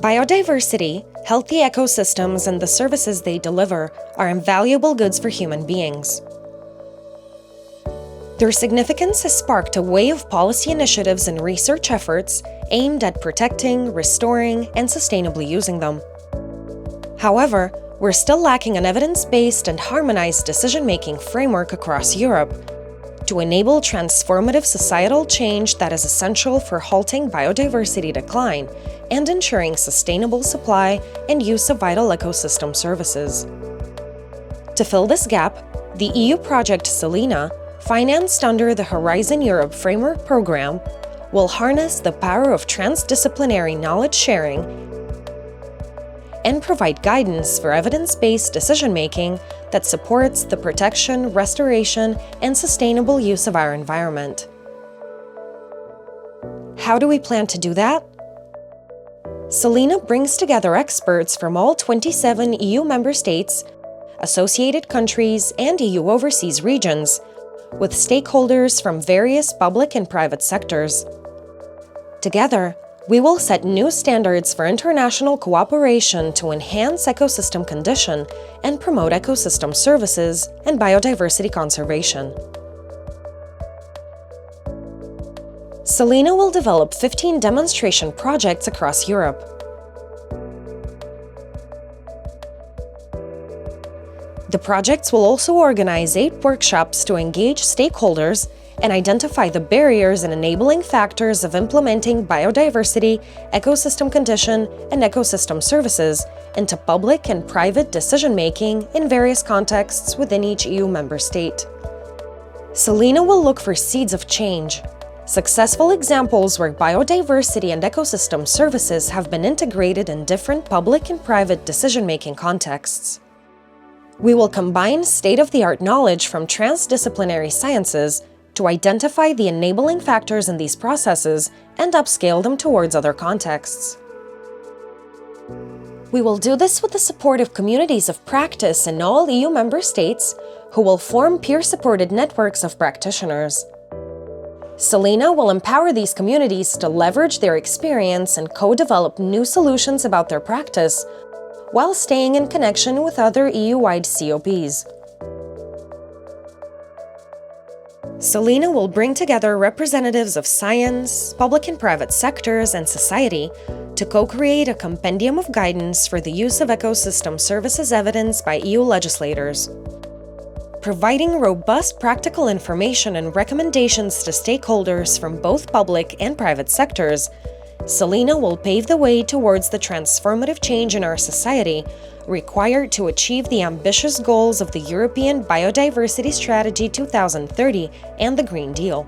Biodiversity, healthy ecosystems, and the services they deliver are invaluable goods for human beings. Their significance has sparked a wave of policy initiatives and research efforts aimed at protecting, restoring, and sustainably using them. However, we're still lacking an evidence-based and harmonized decision-making framework across Europe to enable transformative societal change that is essential for halting biodiversity decline and ensuring sustainable supply and use of vital ecosystem services. To fill this gap, the EU project Selina, financed under the Horizon Europe Framework Program, will harness the power of transdisciplinary knowledge sharing and provide guidance for evidence-based decision-making that supports the protection, restoration, and sustainable use of our environment. How do we plan to do that? Selina brings together experts from all 27 EU member states, associated countries, and EU overseas regions, with stakeholders from various public and private sectors. Together, we will set new standards for international cooperation to enhance ecosystem condition and promote ecosystem services and biodiversity conservation. Selina will develop 15 demonstration projects across Europe. The projects will also organize 8 workshops to engage stakeholders and identify the barriers and enabling factors of implementing biodiversity, ecosystem condition, and ecosystem services into public and private decision-making in various contexts within each EU member state. Selina will look for seeds of change, successful examples where biodiversity and ecosystem services have been integrated in different public and private decision-making contexts. We will combine state-of-the-art knowledge from transdisciplinary sciences to identify the enabling factors in these processes and upscale them towards other contexts. We will do this with the support of communities of practice in all EU member states who will form peer-supported networks of practitioners. Selina will empower these communities to leverage their experience and co-develop new solutions about their practice while staying in connection with other EU-wide COPs. Selina will bring together representatives of science, public and private sectors, and society to co-create a compendium of guidance for the use of ecosystem services evidence by EU legislators. Providing robust practical information and recommendations to stakeholders from both public and private sectors, Selina will pave the way towards the transformative change in our society required to achieve the ambitious goals of the European Biodiversity Strategy 2030 and the Green Deal.